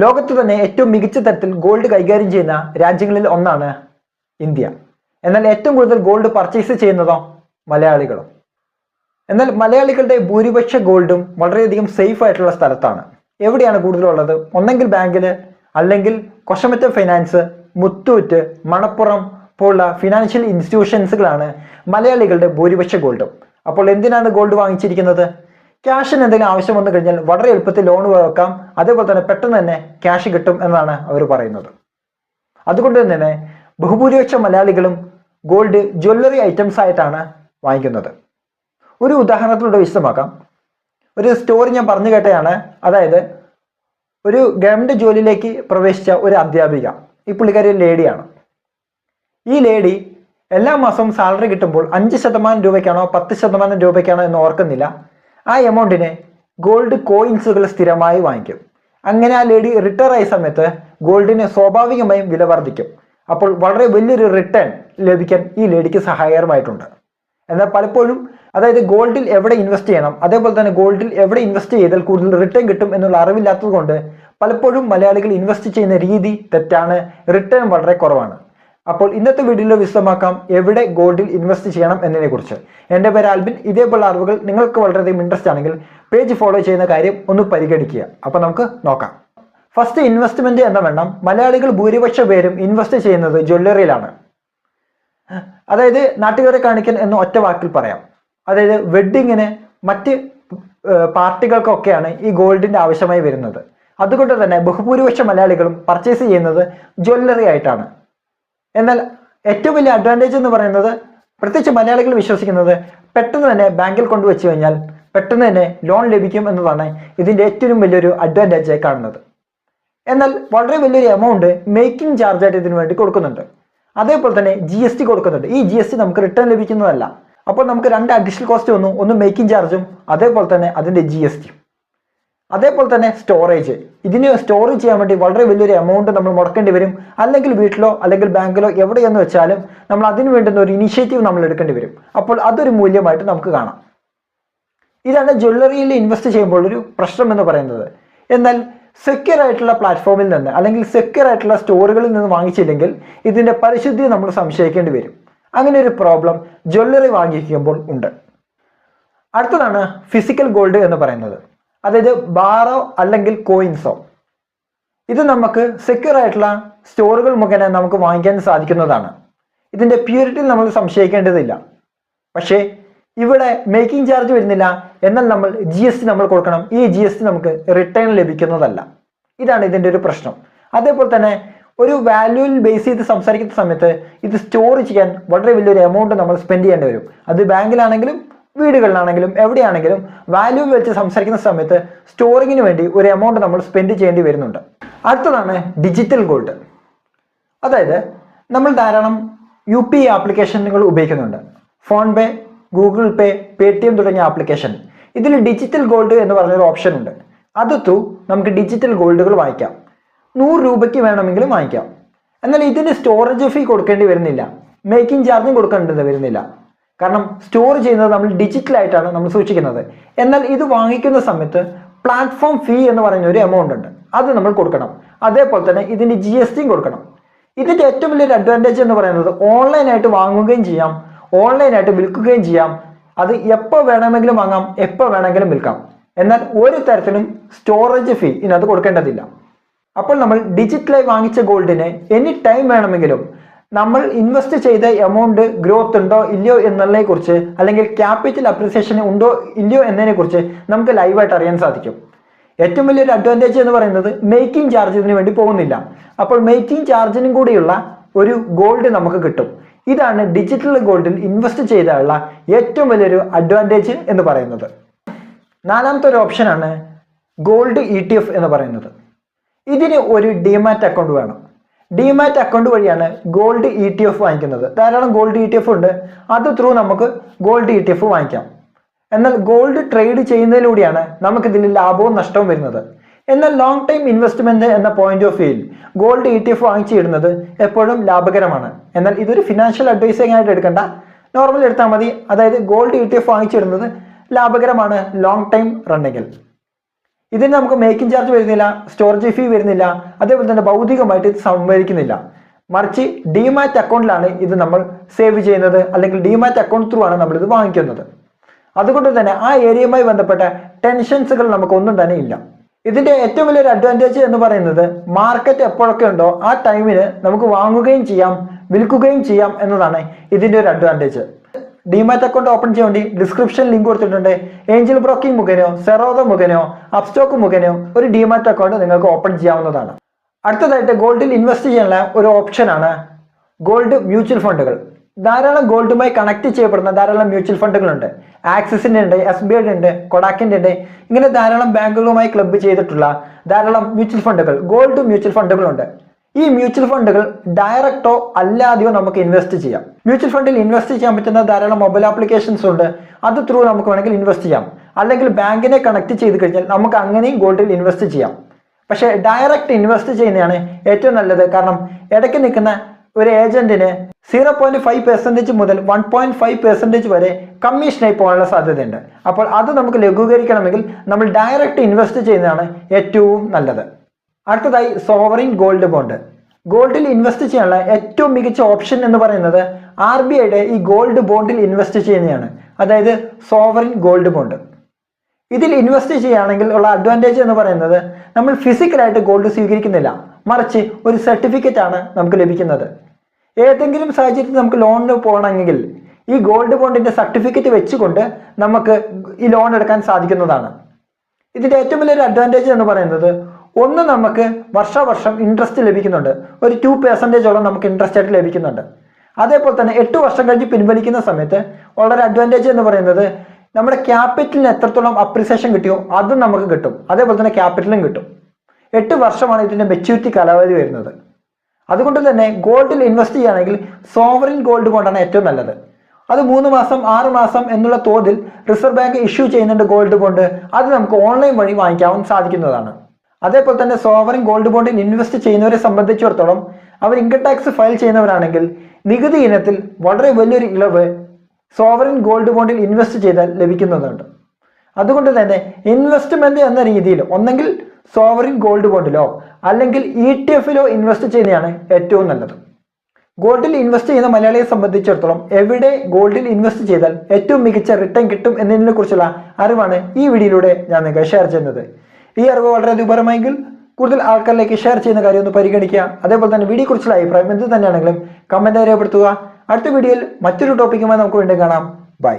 ലോകത്ത് തന്നെ ഏറ്റവും മികച്ച തരത്തിൽ ഗോൾഡ് കൈകാര്യം ചെയ്യുന്ന രാജ്യങ്ങളിൽ ഒന്നാണ് ഇന്ത്യ. എന്നാൽ ഏറ്റവും കൂടുതൽ ഗോൾഡ് പർച്ചേസ് ചെയ്യുന്നതോ മലയാളികളും. എന്നാൽ മലയാളികളുടെ ഭൂരിപക്ഷ ഗോൾഡും വളരെയധികം സേഫ് ആയിട്ടുള്ള സ്ഥലത്താണ്. എവിടെയാണ് കൂടുതലുള്ളത്? ഒന്നെങ്കിൽ ബാങ്കിൽ, അല്ലെങ്കിൽ കൊശമറ്റ ഫൈനാൻസ്, മുത്തൂറ്റ്, മണപ്പുറം പോലുള്ള ഫിനാൻഷ്യൽ ഇൻസ്റ്റിറ്റ്യൂഷൻസുകളാണ് മലയാളികളുടെ ഭൂരിപക്ഷ ഗോൾഡും. അപ്പോൾ എന്തിനാണ് ഗോൾഡ് വാങ്ങിച്ചിരിക്കുന്നത്? ക്യാഷിന് എന്തെങ്കിലും ആവശ്യം വന്നു കഴിഞ്ഞാൽ വളരെ എളുപ്പത്തിൽ ലോൺ വെക്കാം, അതേപോലെ തന്നെ പെട്ടെന്ന് തന്നെ ക്യാഷ് കിട്ടും എന്നാണ് അവർ പറയുന്നത്. അതുകൊണ്ട് തന്നെ ബഹുഭൂരിപക്ഷ മലയാളികളും ഗോൾഡ് ജ്വല്ലറി ഐറ്റംസ് ആയിട്ടാണ് വാങ്ങിക്കുന്നത്. ഒരു ഉദാഹരണത്തിലൂടെ വിശദമാക്കാം. ഒരു സ്റ്റോറി ഞാൻ പറഞ്ഞു കേട്ടതാണ്. അതായത് ഒരു ഗവൺമെന്റ് ജോലിയിലേക്ക് പ്രവേശിച്ച ഒരു അധ്യാപിക, ഈ പുള്ളിക്കാരി ലേഡിയാണ്. ഈ ലേഡി എല്ലാ മാസവും സാലറി കിട്ടുമ്പോൾ 5% രൂപയ്ക്കാണോ 10% രൂപയ്ക്കാണോ എന്ന് ഓർക്കുന്നില്ല, ആ എമൗണ്ടിന് ഗോൾഡ് കോയിൻസുകൾ സ്ഥിരമായി വാങ്ങിക്കും. അങ്ങനെ ആ ലേഡി റിട്ടയർ ആയ സമയത്ത് ഗോൾഡിന് സ്വാഭാവികമായും വില വർദ്ധിക്കും. അപ്പോൾ വളരെ വലിയൊരു റിട്ടേൺ ലഭിക്കാൻ ഈ ലേഡിക്ക് സഹായകരമായിട്ടുണ്ട്. എന്നാൽ പലപ്പോഴും അതായത് ഗോൾഡിൽ എവിടെ ഇൻവെസ്റ്റ് ചെയ്യണം, അതേപോലെ തന്നെ ഗോൾഡിൽ എവിടെ ഇൻവെസ്റ്റ് ചെയ്താൽ കൂടുതൽ റിട്ടേൺ കിട്ടും എന്നുള്ള അറിവില്ലാത്തത് കൊണ്ട് പലപ്പോഴും മലയാളികൾ ഇൻവെസ്റ്റ് ചെയ്യുന്ന രീതി തെറ്റാണ്, റിട്ടേൺ വളരെ കുറവാണ്. അപ്പോൾ ഇന്നത്തെ വീഡിയോയിൽ വിശദമാക്കാം എവിടെ ഗോൾഡിൽ ഇൻവെസ്റ്റ് ചെയ്യണം എന്നതിനെ കുറിച്ച്. എൻ്റെ പേര് ആൽബിൻ. ഇതേപോലുള്ള അറിവുകൾ നിങ്ങൾക്ക് വളരെയധികം ഇൻട്രസ്റ്റ് ആണെങ്കിൽ പേജ് ഫോളോ ചെയ്യുന്ന കാര്യം ഒന്ന് പരിഗണിക്കുക. അപ്പോൾ നമുക്ക് നോക്കാം. ഫസ്റ്റ്, ഇൻവെസ്റ്റ്മെന്റ് എന്ന വേണം. മലയാളികൾ ഭൂരിപക്ഷ പേരും ഇൻവെസ്റ്റ് ചെയ്യുന്നത് ജ്വല്ലറിയിലാണ്. അതായത് നാട്ടുകാരെ കാണിക്കാൻ എന്ന് ഒറ്റ വാക്കിൽ പറയാം. അതായത് വെഡ്ഡിങ്ങിന്, മറ്റ് പാർട്ടികൾക്കൊക്കെയാണ് ഈ ഗോൾഡിന്റെ ആവശ്യമായി വരുന്നത്. അതുകൊണ്ട് തന്നെ ബഹുഭൂരിപക്ഷ മലയാളികളും പർച്ചേസ് ചെയ്യുന്നത് ജ്വല്ലറി ആയിട്ടാണ്. എന്നാൽ ഏറ്റവും വലിയ അഡ്വാൻറ്റേജ് എന്ന് പറയുന്നത്, പ്രത്യേകിച്ച് മലയാളികൾ വിശ്വസിക്കുന്നത്, പെട്ടെന്ന് തന്നെ ബാങ്കിൽ കൊണ്ടുവച്ചു കഴിഞ്ഞാൽ പെട്ടെന്ന് തന്നെ ലോൺ ലഭിക്കും എന്നതാണ് ഇതിന്റെ ഏറ്റവും വലിയൊരു അഡ്വാൻറ്റേജ് ആയി കാണുന്നത്. എന്നാൽ വളരെ വലിയൊരു എമൗണ്ട് മേക്കിംഗ് ചാർജ് ആയിട്ട് ഇതിനു വേണ്ടി കൊടുക്കുന്നുണ്ട്. അതേപോലെ തന്നെ GST കൊടുക്കുന്നുണ്ട്. ഈ GST നമുക്ക് റിട്ടേൺ ലഭിക്കുന്നതല്ല. അപ്പോൾ നമുക്ക് രണ്ട് അഡീഷണൽ കോസ്റ്റ് വന്നു. ഒന്ന് മേക്കിംഗ് ചാർജും അതേപോലെ തന്നെ അതിന്റെ GST. അതേപോലെ തന്നെ സ്റ്റോറേജ്. ഇതിന് സ്റ്റോർ ചെയ്യാൻ വേണ്ടി വളരെ വലിയൊരു എമൗണ്ട് നമ്മൾ മുടക്കേണ്ടി വരും. അല്ലെങ്കിൽ വീട്ടിലോ അല്ലെങ്കിൽ ബാങ്കിലോ എവിടെയെന്ന് വെച്ചാലും നമ്മൾ അതിന് വേണ്ടുന്ന ഒരു ഇനിഷ്യേറ്റീവ് നമ്മൾ എടുക്കേണ്ടി വരും. അപ്പോൾ അതൊരു മൂല്യമായിട്ട് നമുക്ക് കാണാം. ഇതാണ് ജ്വല്ലറിയിൽ ഇൻവെസ്റ്റ് ചെയ്യുമ്പോൾ ഒരു പ്രശ്നം എന്ന് പറയുന്നത്. എന്നാൽ സെക്യൂർ ആയിട്ടുള്ള പ്ലാറ്റ്ഫോമിൽ നിന്ന് അല്ലെങ്കിൽ സെക്യൂർ ആയിട്ടുള്ള സ്റ്റോറുകളിൽ നിന്ന് വാങ്ങിച്ചില്ലെങ്കിൽ ഇതിന്റെ പരിശുദ്ധി നമ്മൾ സംശയിക്കേണ്ടി വരും. അങ്ങനെ ഒരു പ്രോബ്ലം ജ്വല്ലറി വാങ്ങിക്കുമ്പോൾ ഉണ്ട്. അടുത്തതാണ് ഫിസിക്കൽ ഗോൾഡ് എന്ന് പറയുന്നത്. അതായത് ബാറോ അല്ലെങ്കിൽ കോയിൻസോ. ഇത് നമുക്ക് സെക്യൂർ ആയിട്ടുള്ള സ്റ്റോറുകൾ മുഖേന നമുക്ക് വാങ്ങിക്കാൻ സാധിക്കുന്നതാണ്. ഇതിന്റെ പ്യൂരിറ്റി നമ്മൾ സംശയിക്കേണ്ടതില്ല. പക്ഷേ ഇവിടെ മേക്കിംഗ് ചാർജ് വരുന്നില്ല, എന്നാൽ നമ്മൾ GST നമ്മൾ കൊടുക്കണം. ഈ GST നമുക്ക് റിട്ടേൺ ലഭിക്കുന്നതല്ല. ഇതാണ് ഇതിന്റെ ഒരു പ്രശ്നം. അതേപോലെ തന്നെ ഒരു വാല്യൂവിൽ ബേസ് ചെയ്ത് സംസാരിക്കുന്ന സമയത്ത് ഇത് സ്റ്റോർ ചെയ്യാൻ വളരെ വലിയൊരു എമൗണ്ട് നമ്മൾ സ്പെൻഡ് ചെയ്യേണ്ടി വരും. അത് ബാങ്കിലാണെങ്കിലും വീടുകളിലാണെങ്കിലും എവിടെയാണെങ്കിലും വാല്യൂ വെച്ച് സംസാരിക്കുന്ന സമയത്ത് സ്റ്റോറിങ്ങിന് വേണ്ടി ഒരു എമൗണ്ട് നമ്മൾ സ്പെൻഡ് ചെയ്യേണ്ടി വരുന്നുണ്ട്. അടുത്തതാണ് ഡിജിറ്റൽ ഗോൾഡ്. അതായത് നമ്മൾ ധാരാളം UPI ആപ്ലിക്കേഷനുകൾ ഉപയോഗിക്കുന്നുണ്ട്. ഫോൺ പേ, ഗൂഗിൾ പേ, Paytm തുടങ്ങിയ ആപ്ലിക്കേഷൻ. ഇതിൽ ഡിജിറ്റൽ ഗോൾഡ് എന്ന് പറഞ്ഞൊരു ഓപ്ഷൻ ഉണ്ട്. അത് ത്രൂ നമുക്ക് ഡിജിറ്റൽ ഗോൾഡുകൾ വാങ്ങിക്കാം. 100 രൂപയ്ക്ക് വേണമെങ്കിലും വാങ്ങിക്കാം. എന്നാൽ ഇതിന് സ്റ്റോറേജ് ഫീ കൊടുക്കേണ്ടി വരുന്നില്ല, മേക്കിംഗ് ചാർജും കൊടുക്കേണ്ടത് വരുന്നില്ല. കാരണം സ്റ്റോർ ചെയ്യുന്നത് നമ്മൾ ഡിജിറ്റലായിട്ടാണ് നമ്മൾ സൂക്ഷിക്കുന്നത്. എന്നാൽ ഇത് വാങ്ങിക്കുന്ന സമയത്ത് പ്ലാറ്റ്ഫോം ഫീ എന്ന് പറയുന്ന ഒരു എമൗണ്ട് ഉണ്ട്, അത് നമ്മൾ കൊടുക്കണം. അതേപോലെ തന്നെ ഇതിന്റെ GST കൊടുക്കണം. ഇതിന്റെ ഏറ്റവും വലിയൊരു അഡ്വാൻറ്റേജ് എന്ന് പറയുന്നത് ഓൺലൈനായിട്ട് വാങ്ങുകയും ചെയ്യാം, ഓൺലൈനായിട്ട് വിൽക്കുകയും ചെയ്യാം. അത് എപ്പോൾ വേണമെങ്കിലും വാങ്ങാം, എപ്പോൾ വേണമെങ്കിലും വിൽക്കാം. എന്നാൽ ഒരു തരത്തിലും സ്റ്റോറേജ് ഫീ ഇതിനകത്ത് കൊടുക്കേണ്ടതില്ല. അപ്പോൾ നമ്മൾ ഡിജിറ്റലായി വാങ്ങിച്ച ഗോൾഡിന് എനി ടൈം വേണമെങ്കിലും നമ്മൾ ഇൻവെസ്റ്റ് ചെയ്ത എമൗണ്ട് ഗ്രോത്ത് ഉണ്ടോ ഇല്ലയോ എന്നതിനെ കുറിച്ച്, അല്ലെങ്കിൽ ക്യാപിറ്റൽ അപ്രിസിയേഷൻ ഉണ്ടോ ഇല്ലയോ എന്നതിനെ കുറിച്ച് നമുക്ക് ലൈവായിട്ട് അറിയാൻ സാധിക്കും. ഏറ്റവും വലിയൊരു അഡ്വാൻറ്റേജ് എന്ന് പറയുന്നത് മേക്കിംഗ് ചാർജ് ഇതിനു വേണ്ടി പോകുന്നില്ല. അപ്പോൾ മേക്കിംഗ് ചാർജിനും കൂടിയുള്ള ഒരു ഗോൾഡ് നമുക്ക് കിട്ടും. ഇതാണ് ഡിജിറ്റൽ ഗോൾഡിൽ ഇൻവെസ്റ്റ് ചെയ്താലുള്ള ഏറ്റവും വലിയൊരു അഡ്വാൻറ്റേജ് എന്ന് പറയുന്നത്. നാലാമത്തെ ഒരു ഓപ്ഷനാണ് ഗോൾഡ് ETF എന്ന് പറയുന്നത്. ഇതിന് ഒരു ഡിമാറ്റ് അക്കൗണ്ട് വേണം. ഡിമാറ്റ് അക്കൗണ്ട് വഴിയാണ് ഗോൾഡ് ETF വാങ്ങിക്കുന്നത്. ധാരാളം ഗോൾഡ് ETF ഉണ്ട്, അത് ത്രൂ നമുക്ക് ഗോൾഡ് ETF വാങ്ങിക്കാം. എന്നാൽ ഗോൾഡ് ട്രേഡ് ചെയ്യുന്നതിലൂടെയാണ് നമുക്ക് ഇതിൽ ലാഭവും നഷ്ടവും വരുന്നത്. എന്നാൽ ലോങ് ടൈം ഇൻവെസ്റ്റ്മെന്റ് എന്ന പോയിന്റ് ഓഫ് വ്യൂയിൽ ഗോൾഡ് ETF വാങ്ങിച്ചിടുന്നത് എപ്പോഴും ലാഭകരമാണ്. എന്നാൽ ഇതൊരു ഫിനാൻഷ്യൽ അഡ്വൈസിംഗ് ആയിട്ട് എടുക്കേണ്ട, നോർമൽ എടുത്താൽ മതി. അതായത് ഗോൾഡ് ETF വാങ്ങിച്ചിടുന്നത് ലാഭകരമാണ് ലോങ് ടൈം റണ്ണിങ്ങിൽ. ഇതിന് നമുക്ക് മേക്കിംഗ് ചാർജ് വരുന്നില്ല, സ്റ്റോറേജ് ഫീ വരുന്നില്ല, അതേപോലെ തന്നെ ഭൗതികമായിട്ട് ഇത് സംഭരിക്കുന്നില്ല. മറിച്ച് ഡിമാറ്റ് അക്കൗണ്ടിലാണ് ഇത് നമ്മൾ സേവ് ചെയ്യുന്നത്, അല്ലെങ്കിൽ ഡിമാറ്റ് അക്കൗണ്ട് ത്രൂ ആണ് നമ്മൾ ഇത് വാങ്ങിക്കുന്നത്. അതുകൊണ്ട് തന്നെ ആ ഏരിയയുമായി ബന്ധപ്പെട്ട ടെൻഷൻസുകൾ നമുക്കൊന്നും തന്നെ ഇല്ല. ഇതിന്റെ ഏറ്റവും വലിയൊരു അഡ്വാൻറ്റേജ് എന്ന് പറയുന്നത് മാർക്കറ്റ് എപ്പോഴൊക്കെ ഉണ്ടോ ആ ടൈമിന് നമുക്ക് വാങ്ങുകയും ചെയ്യാം, വിൽക്കുകയും ചെയ്യാം എന്നതാണ് ഇതിന്റെ ഒരു അഡ്വാൻറ്റേജ്. ഡിമാറ്റ് അക്കൗണ്ട് ഓപ്പൺ ചെയ്യാൻ വേണ്ടി ഡിസ്ക്രിപ്ഷൻ ലിങ്ക് കൊടുത്തിട്ടുണ്ട്. ഏഞ്ചൽ ബ്രോക്കിംഗ് മുഖേനയോ സെറോദ മുഖേനയോ അപ്സ്റ്റോക്ക് മുഖേനയോ ഒരു ഡിമാറ്റ് അക്കൗണ്ട് നിങ്ങൾക്ക് ഓപ്പൺ ചെയ്യാവുന്നതാണ്. അടുത്തതായിട്ട് ഗോൾഡിൽ ഇൻവെസ്റ്റ് ചെയ്യാനുള്ള ഒരു ഓപ്ഷനാണ് ഗോൾഡ് മ്യൂച്വൽ ഫണ്ടുകൾ. ധാരാളം ഗോൾഡുമായി കണക്ട് ചെയ്യപ്പെടുന്ന ധാരാളം മ്യൂച്വൽ ഫണ്ടുകളുണ്ട്. ആക്സിസിന്റെ ഉണ്ട്, SBIയുടെ ഉണ്ട്, കൊഡാക്കിന്റെ ഉണ്ട്. ഇങ്ങനെ ധാരാളം ബാങ്കുകളുമായി ക്ലബ്ബ് ചെയ്തിട്ടുള്ള ധാരാളം മ്യൂച്വൽ ഫണ്ടുകൾ, ഗോൾഡ് മ്യൂച്വൽ ഫണ്ടുകളുണ്ട്. ഈ മ്യൂച്വൽ ഫണ്ടുകൾ ഡയറക്റ്റോ അല്ലാതെയോ നമുക്ക് ഇൻവെസ്റ്റ് ചെയ്യാം. മ്യൂച്വൽ ഫണ്ടിൽ ഇൻവെസ്റ്റ് ചെയ്യാൻ പറ്റുന്ന ധാരാളം മൊബൈൽ ആപ്ലിക്കേഷൻസ് ഉണ്ട്. അത് ത്രൂ നമുക്ക് വേണമെങ്കിൽ ഇൻവെസ്റ്റ് ചെയ്യാം. അല്ലെങ്കിൽ ബാങ്കിനെ കണക്ട് ചെയ്ത് കഴിഞ്ഞാൽ നമുക്ക് അങ്ങനെയും ഗോൾഡിൽ ഇൻവെസ്റ്റ് ചെയ്യാം. പക്ഷേ ഡയറക്റ്റ് ഇൻവെസ്റ്റ് ചെയ്യുന്നതാണ് ഏറ്റവും നല്ലത്. കാരണം ഇടയ്ക്ക് നിൽക്കുന്ന ഒരു ഏജന്റിന് 0.5% മുതൽ 1.5% വരെ കമ്മീഷനായി പോകാനുള്ള സാധ്യതയുണ്ട്. അപ്പോൾ അത് നമുക്ക് ലഘൂകരിക്കണമെങ്കിൽ നമ്മൾ ഡയറക്റ്റ് ഇൻവെസ്റ്റ് ചെയ്യുന്നതാണ് ഏറ്റവും നല്ലത്. അടുത്തതായി സോവറിൻ ഗോൾഡ് ബോണ്ട്. ഗോൾഡിൽ ഇൻവെസ്റ്റ് ചെയ്യാനുള്ള ഏറ്റവും മികച്ച ഓപ്ഷൻ എന്ന് പറയുന്നത് RBIയുടെ ഈ ഗോൾഡ് ബോണ്ടിൽ ഇൻവെസ്റ്റ് ചെയ്യുന്നതാണ്. അതായത് സോവറിൻ ഗോൾഡ് ബോണ്ട്. ഇതിൽ ഇൻവെസ്റ്റ് ചെയ്യുകയാണെങ്കിൽ ഉള്ള അഡ്വാൻറ്റേജ് എന്ന് പറയുന്നത് നമ്മൾ ഫിസിക്കലായിട്ട് ഗോൾഡ് സ്വീകരിക്കുന്നില്ല, മറിച്ച് ഒരു സർട്ടിഫിക്കറ്റ് ആണ് നമുക്ക് ലഭിക്കുന്നത്. ഏതെങ്കിലും സാഹചര്യത്തിൽ നമുക്ക് ലോണിന് പോകണമെങ്കിൽ ഈ ഗോൾഡ് ബോണ്ടിന്റെ സർട്ടിഫിക്കറ്റ് വെച്ചുകൊണ്ട് നമുക്ക് ഈ ലോൺ എടുക്കാൻ സാധിക്കുന്നതാണ്. ഇതിന്റെ ഏറ്റവും വലിയൊരു അഡ്വാൻറ്റേജ് എന്ന് പറയുന്നത് ഒന്ന്, നമുക്ക് വർഷാവർഷം ഇൻട്രസ്റ്റ് ലഭിക്കുന്നുണ്ട്. ഒരു 2% നമുക്ക് ഇൻട്രസ്റ്റ് ആയിട്ട് ലഭിക്കുന്നുണ്ട്. അതേപോലെ തന്നെ 8 വർഷം കഴിഞ്ഞ് പിൻവലിക്കുന്ന സമയത്ത് വളരെ അഡ്വാൻറ്റേജ് എന്ന് പറയുന്നത് നമ്മുടെ ക്യാപിറ്റലിന് എത്രത്തോളം അപ്രിസിയേഷൻ കിട്ടിയോ അതും നമുക്ക് കിട്ടും. അതേപോലെ തന്നെ ക്യാപിറ്റലും കിട്ടും. 8 വർഷമാണ് ഇതിന്റെ മെച്യൂരിറ്റി കാലാവധി വരുന്നത്. അതുകൊണ്ട് തന്നെ ഗോൾഡിൽ ഇൻവെസ്റ്റ് ചെയ്യുകയാണെങ്കിൽ സോവറിൻ ഗോൾഡ് ബോണ്ടാണ് ഏറ്റവും നല്ലത്. അത് 3 മാസം 6 മാസം എന്നുള്ള തോതിൽ റിസർവ് ബാങ്ക് ഇഷ്യൂ ചെയ്യുന്നുണ്ട് ഗോൾഡ് ബോണ്ട്. അത് നമുക്ക് ഓൺലൈൻ വഴി വാങ്ങിക്കാൻ സാധിക്കുന്നതാണ്. അതേപോലെ തന്നെ സോവറിൻ ഗോൾഡ് ബോണ്ടിൽ ഇൻവെസ്റ്റ് ചെയ്യുന്നവരെ സംബന്ധിച്ചിടത്തോളം അവർ ഇൻകം ടാക്സ് ഫയൽ ചെയ്യുന്നവരാണെങ്കിൽ നികുതി ഇനത്തിൽ വളരെ വലിയൊരു ഇളവ് സോവറിൻ ഗോൾഡ് ബോണ്ടിൽ ഇൻവെസ്റ്റ് ചെയ്താൽ ലഭിക്കുന്നതുണ്ട്. അതുകൊണ്ട് തന്നെ ഇൻവെസ്റ്റ്മെന്റ് എന്ന രീതിയിൽ ഒന്നെങ്കിൽ സോവറിൻ ഗോൾഡ് ബോണ്ടിലോ അല്ലെങ്കിൽ ETF-ലോ ഇൻവെസ്റ്റ് ചെയ്യുന്നതാണ് ഏറ്റവും നല്ലത്. ഗോൾഡിൽ ഇൻവെസ്റ്റ് ചെയ്യുന്ന മലയാളിയെ സംബന്ധിച്ചിടത്തോളം എവിടെ ഗോൾഡിൽ ഇൻവെസ്റ്റ് ചെയ്താൽ ഏറ്റവും മികച്ച റിട്ടേൺ കിട്ടും എന്നതിനെ കുറിച്ചുള്ള അറിവാണ് ഈ വീഡിയോയിലൂടെ ഞാൻ നിങ്ങൾക്ക് ഷെയർ ചെയ്യുന്നത്. ഈ അറിവ് വളരെ ഉപകാരമായെങ്കിൽ കൂടുതൽ ആൾക്കാരിലേക്ക് ഷെയർ ചെയ്യുന്ന കാര്യം ഒന്ന് പരിഗണിക്കുക. അതേപോലെ തന്നെ വീഡിയോ കുറിച്ചുള്ള അഭിപ്രായം എന്ത് തന്നെയാണെങ്കിലും കമന്റ് രേഖപ്പെടുത്തുക. അടുത്ത വീഡിയോയിൽ മറ്റൊരു ടോപ്പിക്കുമായി നമുക്ക് വീണ്ടും കാണാം. ബൈ.